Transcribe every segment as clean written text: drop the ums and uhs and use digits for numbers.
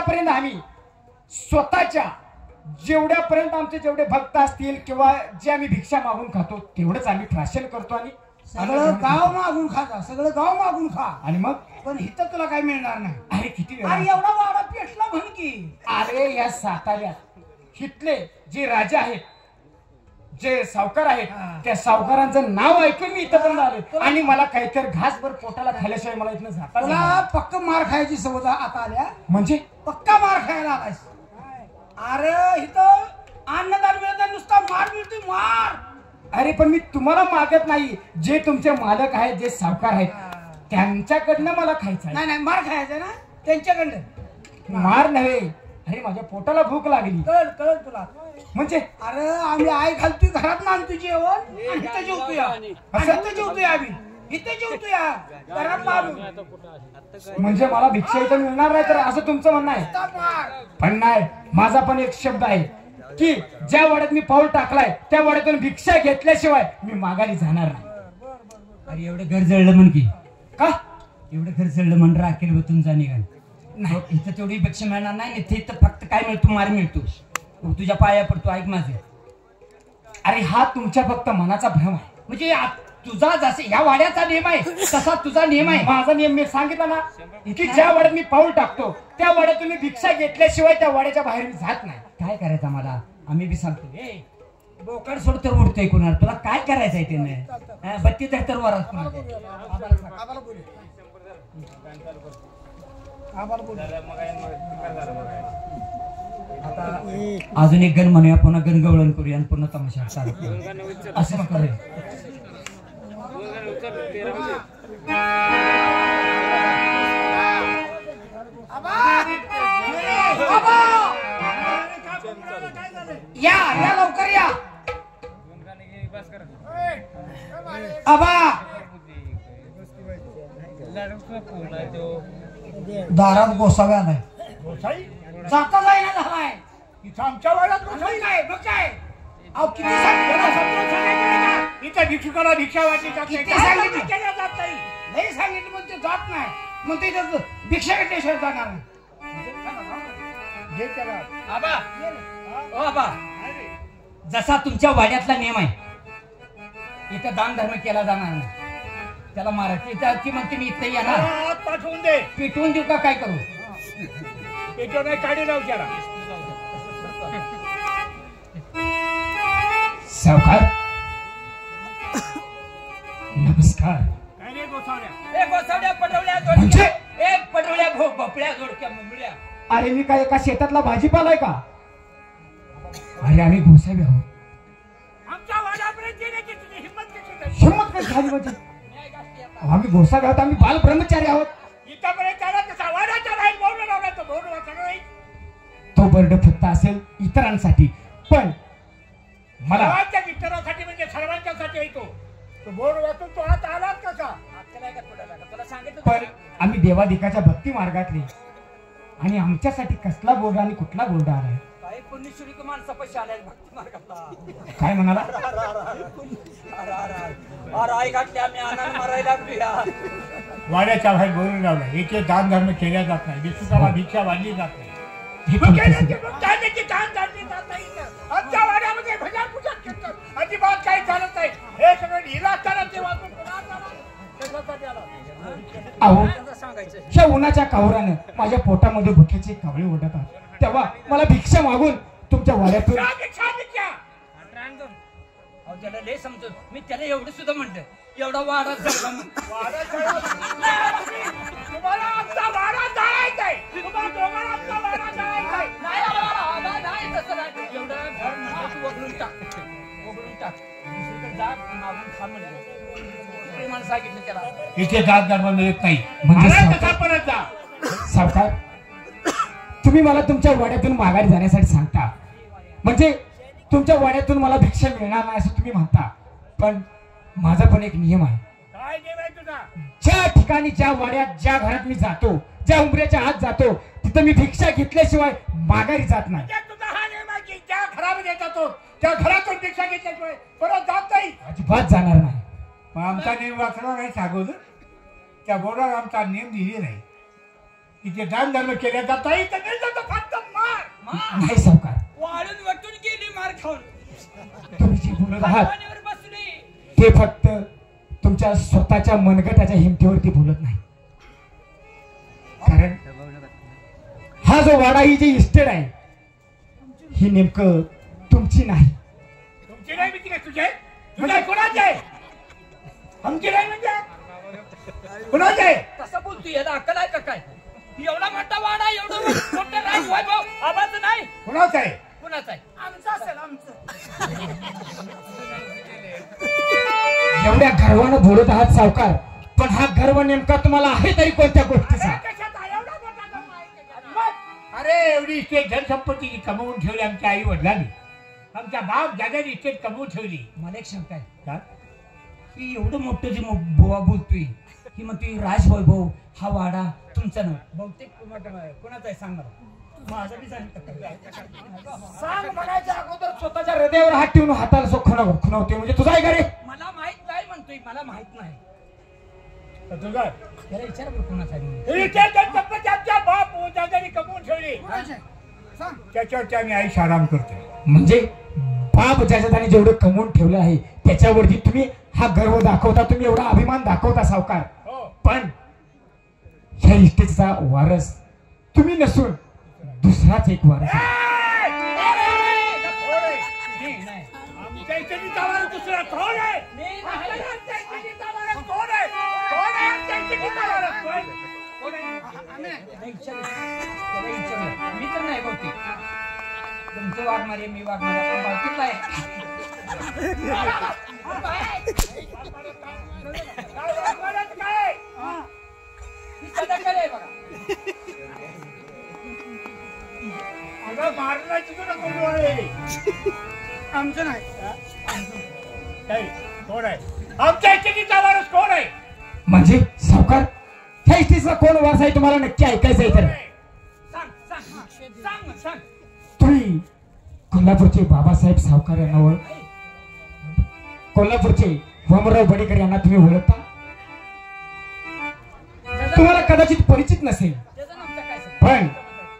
पर्यंत आम्ही स्वतःच्या जेवढ्यापर्यंत आमचे जेवढे भक्त असतील किंवा जे आम्ही भिक्षा मागून खातो तेवढंच आम्ही प्राशन करतो आणि सगळं गाव मागून खा, सगळं गाव मागून खा. आणि मग पण इथं तुला काय मिळणार नाही. अरे किती वेळ अरे एवढा वाडा पेटला म्हण की. अरे या साताऱ्यात इथले जे राजा आहेत, जे सावकार आहेत, त्या सावकारांचं नाव ऐकून मी इथं पण आले आणि मला काहीतरी घासभर पोटाला खाल्ल्याशिवाय मला इथनं जाता तुला पक्क मार खायची सवय आता आल्या. म्हणजे पक्का मार खायला आलायस. अरे इथं अन्नदान मिळत नुसता मार मिळतोय मार. अरे पण मी तुम्हाला मागत नाही, जे तुमचे मालक आहेत, जे सावकार आहेत त्यांच्याकडनं मला खायचं. नाही नाही मार खायचा ना त्यांच्याकडनं. मार नव्हे, अरे माझ्या पोटाला भूक लागली. कळ कळ तुला म्हणजे अरे आम्ही आई घालतोय घरात आणतोय जेवण इथं जेवतोय. इथं जेवतोय आम्ही, इथं जेवतोय घरात मारून. म्हणजे मला भिक्षा इथं मिळणार नाही तर असं तुमचं म्हणणं आहे? पण नाही, माझा पण एक शब्द आहे की ज्या वाड्यात मी पाऊल टाकलाय त्या वाड्यातून भिक्षा घेतल्याशिवाय मी माघारी जाणार नाही. अरे एवढं घर जळलं म्हण की. का एवढं घर जळलं म्हण राखेल वतून जाणे का नाही. इथं तेवढी भिक्षा मिळणार नाही. इथे तर फक्त काय मिळतो, मार मिळतो. तुझ्या पाया पडतो, ऐक माझे. अरे हा तुमच्या फक्त मनाचा भ्रम आहे. म्हणजे तुझा जसे या वाड्याचा नियम आहे तसा तुझा नियम आहे. माझा नियम मी सांगितलं ना की ज्या वाड्यात मी पाऊल टाकतो त्या वाड्यातून मी भिक्षा घेतल्याशिवाय त्या वाड्याच्या बाहेर मी जात नाही. काय करायचं आम्हाला? आम्ही बी सांगतो ए बोकड सोड तर उडतोय कुणाला. तुला काय करायचंय त्याने? बत्ती तर वरात अजून एक गण म्हणूया, पुन्हा गणगवळण करूया आणि पुन्हा तमाशा चालू करूया. असं करूया. या या लवकर या. आबा दारात गोसाव्या आलाय. जाता जाईना झालाय. इथं आमच्या वाड्यात गोसावी काय बघ काय. अहो किती इथं भिक्षुकाला भिक्षा वाटली जात नाही. नाही सांगितलं पण ते जात नाही. मग ते भिक्षा घेतल्याशिवाय जाणार नाही. आबा ओ आबा, जसा तुमच्या वाड्यातला नियम आहे इथं दान धर्म केला जाणार नाही. त्याला मारायचं इथं ती म्हणते मी इथं येणार. पाठवून दे. पेटवून देऊ का काय करू? पेटवून नाही, काढी लावू त्याला. सावकार नमस्कार. पटवल्या म्हणजे एक पटवल्या भोपळ्या जोडक्या मुंबळ्या. अरे मी काय एका शेतातला भाजीपाला आहे का? अरे आम्ही गोसावी आहोत. आमच्या वाड्यापर्यंत येण्याची तुझी हिंमत कशी हिंमत कशी झाली म्हणजे? आम्ही गोसावी आहोत, आम्ही बाल ब्रह्मचारी आहोत. इथपर्यंत आला तसा वाड्याचा राहील. बोर्ड लावला तो बोर्ड वाचणार नाही. तो बर्ड फक्त असेल इतरांसाठी, पण मला सर्वांच्या मित्रांसाठी म्हणजे सर्वांच्यासाठी येतो. तो बोर्ड वाचून तो हात आलाच कसा? तुला सांगितलं पण आम्ही देवाधिकाच्या भक्ती मार्गातले आणि आमच्यासाठी कसला बोर्ड आणि कुठला बोर्ड आलाय? काय पुण्यश्री माणसा पैसे आले भक्ती मार्गातला. काय म्हणाला? आई घातली आम्ही आनंद मारायला वाड्याच्या बाहेर बोलून लावलं. एक दान धर्म केल्या जात नाही. भिक्षुकाला भिक्षा वाढली जात नाही. आमच्या वाड्यामध्ये भजन पूजा करतात. अजिबात काही चालत नाही. हे सगळं लिहिलं असताना ते वाचून अहो ह्या उन्हाच्या कावरानं माझ्या पोटामध्ये भुकेचे कावळे ओढतात. तेव्हा मला भिक्षा मागून तुमच्या वाड्यातून त्याला लय समजतो मी. त्याला एवढं सुद्धा म्हणलं एवढा वाडा तुम्हाला आमचा वाडा जायचा आहे. तुम्हाला दोघांना आमचा वाडा जायचा आहे. नाही तसं नाही. एवढं वगळून टाक, वगळून टाक. दुसरीकडे जा मागून खा म्हणलं. प्रेमानं सांगितलं त्याला. इथे दान धर्म मिळत नाही. म्हणजे परत जा. सावकार तुम्ही मला तुमच्या वाड्यातून माघारी जाण्यासाठी सांगता, म्हणजे तुमच्या वाड्यातून मला भिक्षा मिळणार नाही असं तुम्ही म्हणता. पण माझा पण एक नियम आहे. काय नियम आहे तुझा? ज्या ठिकाणी, ज्या वाड्यात, ज्या घरात मी जातो, ज्या उंबऱ्याच्या आत जातो तिथं मी भिक्षा घेतल्याशिवाय माघारी जात नाही. तुझा हा नियम आहे की ज्या घरामध्ये जातो त्या घरातून भिक्षा घेतल्याशिवाय परत जात नाही. अजिबात जाणार नाही. आमचा नियम वाचला नाही सांगवलं. त्या बोर्डावर आमचा नियम लिहिले नाही. इथे दान धर्म केल्या जात नाही. नाही सावकार, वाळून वटून गेली मार खाऊन तुम्ही जे बोलत आहात पाण्यावर बसली. ते फक्त तुमच्या स्वतःच्या मनगटाच्या हिमतीवरती बोलत नाही. कारण हा जो वाडा ही जी इस्टेट आहे ही नेमकं तुमची नाही. तुमची नाही भीती काय तुझे तुझ्या कोणाची आहे आमची नाही म्हणजे कोणाची आहे कसं बोलतोय याला अक्कल आहे का काय? एवढा मोठा वाडा एवढं मोठं राज वैभव आवाज नाही कोणाचं आहे कुणाचा आहे? आमचं असेल आमचं. एवढ्या गर्वानं बोलत आहात सावकार, पण हा गर्व नेमका तुम्हाला आहे तरी कोणत्या गोष्टीचा? कशात आहे? एवढा मोठा गप्प आहे कशात? अरे एवढी इस्टेट धनसंपत्ती कमवून ठेवली आमच्या आई वडिलांनी. आमच्या बाप दादानी इस्टेट कमवून ठेवली. मला एक शंका आहे, का? की एवढं मोठं जे बोवा बोलतोय की म्हणतोय राजवैभव हा वाडा तुमचा नव्हे, बहुतेक कोणाचा आहे सांग मला. माझं बी सांग म्हणायच्या अगोदर स्वतःच्या हृदयावर हात ठेवून हाताला सो खुणवते म्हणजे तुझा आहे का रे? मला माहित नाही म्हणतोय, मला माहित नाही. तुझा त्याला विचार बरं कोणाचा आहे म्हणून. इस्टेट धनसंपत्ती आमच्या बाप दादानी कमवून ठेवली. कोणाचे? सांग. त्याच्यावरती आम्ही आयुष्य आराम करतोय. म्हणजे बाप ज्याच्या त्याने जेवढं कमवून ठेवलं आहे त्याच्यावरती तुम्ही हा गर्व दाखवता, तुम्ही एवढा अभिमान दाखवता सावकार. हो. पण ह्या इस्टेटचा वारस तुम्ही नसून दुसराच एक वारस आहे. आमच्या इस्टेटीचा वारस दुसरा कोण आहे? आमच्या इस्टेटीचा वारस कोण आहे? कोण आहे आमच्या इस्टेटीचा वारस? कोण आहे? त्याला विचारूया. मी तर नाही बहुतेक. तुमचं वागणार आहे, मी वागणार आहे, पण बाकीचं आहे. काय? ही सदाकडे आहे बघा. अगं मारण्याची तुला कोण आहे? आमचं नाही. काय? कोण आहे? आमच्या इस्टेटीचा वारस कोण आहे? म्हणजे सावकार ह्या इस्टेटचा कोण वारस आहे तुम्हाला नक्की ऐकायचं आहे तर सांग सांग सांग सांग. तुम्ही कोल्हापूरचे बाबासाहेब सावकार यांना कोल्हापूरचे वामनराव बडेकर यांना तुम्ही ओळखता? तुम्हाला कदाचित परिचित नसेल, त्याचा नामचा काय संबंध? पण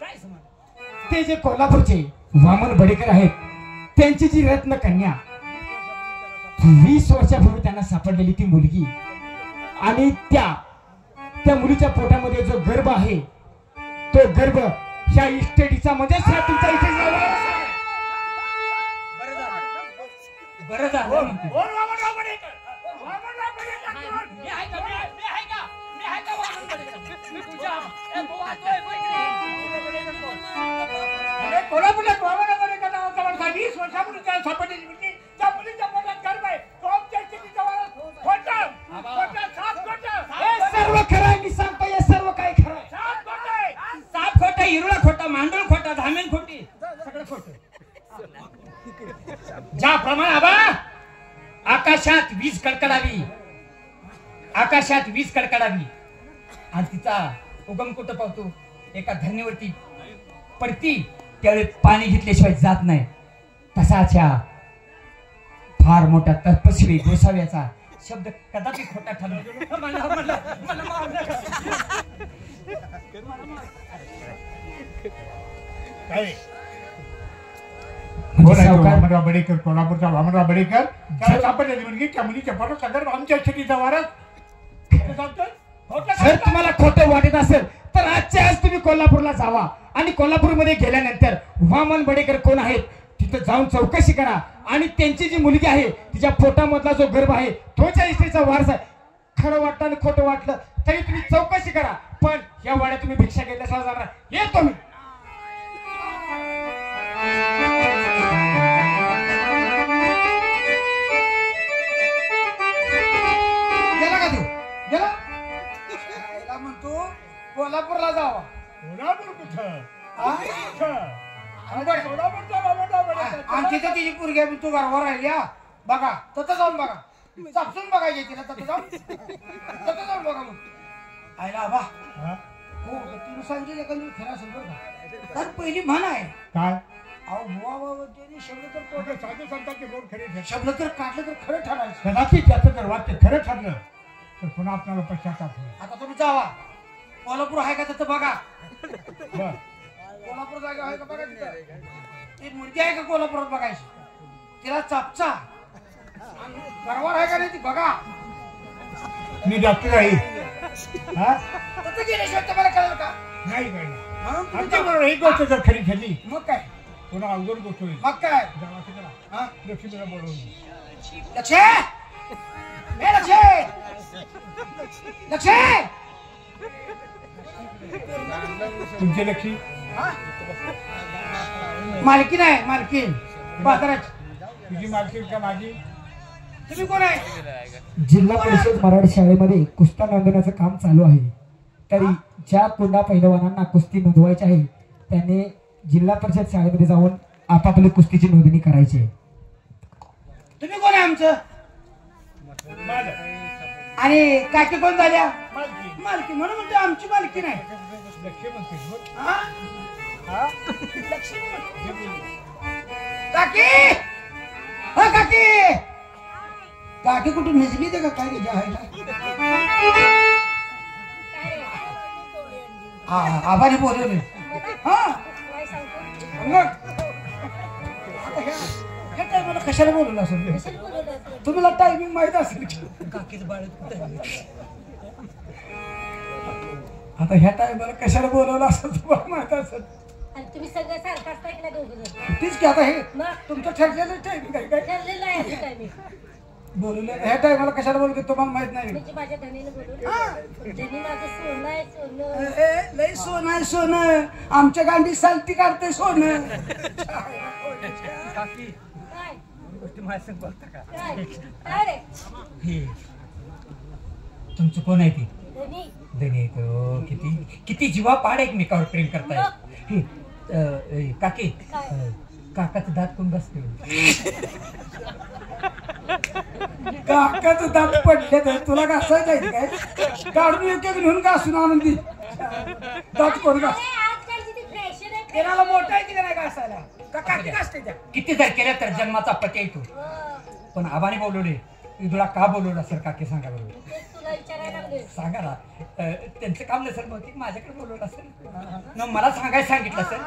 काय संबंध? ते जे कोल्हापूरचे वामन बडेकर आहेत त्यांची जी रत्न कन्या 20 वर्षापूर्वी त्यांना सापडलेली ती मुलगी आणि त्या मुलीच्या पोटामध्ये जो गर्भ आहे तो गर्भ ह्या इस्टेटीचा म्हणजे तुमच्या इस्टेटीचा वारस आहे. बरं झालं म्हणतो. कोण वामनराव बडेकर? वामनराव बडेकर कोण? मी आहे का? मी आहे का? मी आहे का वामन बडेकर? मी तुझ्या ए, बुवा, तो आहे, बडेकर. अरे कोल्हापूरला वामनराव बडेकर नावाचा माणूस आहे. 20 वर्षापूर्वी त्याला सापडलेली मुलगी. त्या मुलीच्या पोटात गर्भ आहे. तो आमच्या इस्टेटीचा वारस. खोटं. खोटं. साफ खोटं. हे सर्व खरं आहे. मी सांगतो हे सर्व काय खरं आहे. साफ खोटं आहे. साप खोटा, इरुळा खोटा, मांडूळ खोटा, धामेन खोटी, सगळं खोटं. ज्याप्रमाणे आबा आकाशात वीज कडकडावी, आकाशात वीज कडकडावी आणि तिचा उगम कुठं पावतो? एका धरणीवरती पडती, त्यावेळी पाणी घेतल्याशिवाय जात नाही. तसाच ह्या फार मोठा तपस्वी गोसाव्याचा शब्द कदाचित खोटा ठरला. मला काय? म्हणजे कोण आहे तो सावकार वामनराव बडेकर? कोल्हापूरचा वामनराव बडेकर. त्याला सापडलेली मुलगी. त्या मुलीच्या पोटात गर्भ आमच्या इस्टेटीचा वारस. खोटं सांगतोय? खोटं जर सांगतोय? तुम्हाला खोटं वाटत असेल तर आजच्या आज तुम्ही कोल्हापूरला जावा आणि कोल्हापूरमध्ये गेल्यानंतर वामन बडेकर कोण आहेत तिथं जाऊन चौकशी करा आणि त्यांची जी मुलगी आहे तिच्या पोटामधला जो गर्भ आहे तोच्या इस्टेटीचा वारस आहे. खरं वाटलं आणि खोटं वाटलं तरी तुम्ही चौकशी करा, पण या वाड्यात तुम्ही भिक्षा घेतल्याशिवाय जाणार येतो मी. गेला का तू? गेला? याला म्हणतो कोल्हापूरला जावा. कोल्हापूर कुठं? हा? कुठं? कोल्हापूरचा वामनराव बडेकर. आणि तिथं तिची पोरगी आहे, तू घरावर राहिली हा. बघा तिथं जाऊन बघा, चापसून बघायची तिला. तिथं जाऊन बघा मग. आयला बा हा? हो तुम्ही सांगितलं एखादी खरं असेल बरं का. तर पहिली म्हण आहे काय? अहो बुवा बाबा त्यांनी शब्द तर खोटं साधू संतांचे बोल खरे ठरले. शब्द तर काढलं तर खरं ठरायचं. कदाचित त्याचं जर वाक्य खरं ठरलं तर पुन्हा आपल्याला पश्चाताप होईल. आता तुम्ही जावा, कोल्हापूर आहे का तिथं बघा. बरं. कोल्हापूर जागा आहे का बघा तिथं. ती मुलगी आहे का कोल्हापुरात बघायची, तिला चापचा गरवार आहे का नाही ती बघा. मी डॉक्टर आहे. हा तसं गेल्याशिवाय तुम्हाला कळलं का? नाही कळलं. हा? आमच्या बरोबर ही गोष्ट जर खरी ठरली मग काय पुन्हा अवघड गोष्ट होईल. मग काय दवाखान्याला हा? लक्ष्मीला बोलवून लक्ष्य हे लक्ष्य लक्ष्य तुमचे लक्ष्मी हा? मालकीन आहे मालकीन बाजाराची. तुझी मालकी का माझी? तुम्ही कोण आहे? जिल्हा परिषद मराठी शाळेमध्ये कुस्त्या नोंदवण्याचं काम चालू आहे. तरी ज्या कोंडा पैलवानांना कुस्ती नोंदवायची आहे त्याने जिल्हा परिषद शाळेमध्ये जाऊन आपापली कुस्तीची नोंदणी करायची आहे. तुम्ही कोण आहे आमचं? माझं आणि काकी कोण झाल्या? मालकी मालकी म्हणून म्हणते आमची मालकी नाही. लक्ष्मी म्हणते बघ. हा? हा लक्ष्मी म्हणते. काकी हा काकी काकी कुठून निजली ते का काय रे आभारी बोलवले. हा मग आता ह्या टायमाला कशाला बोलवलं असेल? तुम्हाला टायमिंग माहित असेल. आता ह्या टायमाला कशाला बोलवलं असेल तुम्हाला माहित असेल. आणि तुम्ही सगळं सारखं असताय की नाही दोघं जण? तीच की आता हे मग तुमचं ठरलेलं टायमिंग आहे काय ठरलेलं आहे असं काय मी बोलवलं ह्या टायमाला कशाला बोलवलं तुम्हाला माहित नाही. म्हणजे माझ्या धनीने बोलून धनी माझं सोनं आहे सोनं. ए, लय सोनं आहे सोनं. आमच्या गांडी सालती काढते सोनं. काकी काय गोष्टी माझ्या संग बोलता का? काय काय रे हे तुमचं कोण आहे ती? धनी धनी तो किती किती जीवा पाड एकमेकावर प्रेम करताय. हे काकी काकाचं दात कोण बसते? काकाचं दात पडले तर तुला घासायचं आहे काय? काढून एक एक घेऊन घासून आणून दे. दात कोण घास? आजकालची ती फॅशन आहे. तेराला मोठा आहे की नाही घासायला? का काकी घासते त्या? किती जर केलं तर जन्माचा पती आहे तू. पण आबाने बोलवले तुला का बोलवलं असेल काकी सांगा बरोबर. तेच तुला विचारायला लागले. सांगा ना त्यांचं काम नसेल बहुतेक माझ्याकडे बोलवलं असेल न मला सांगायला सांगितलं असेल.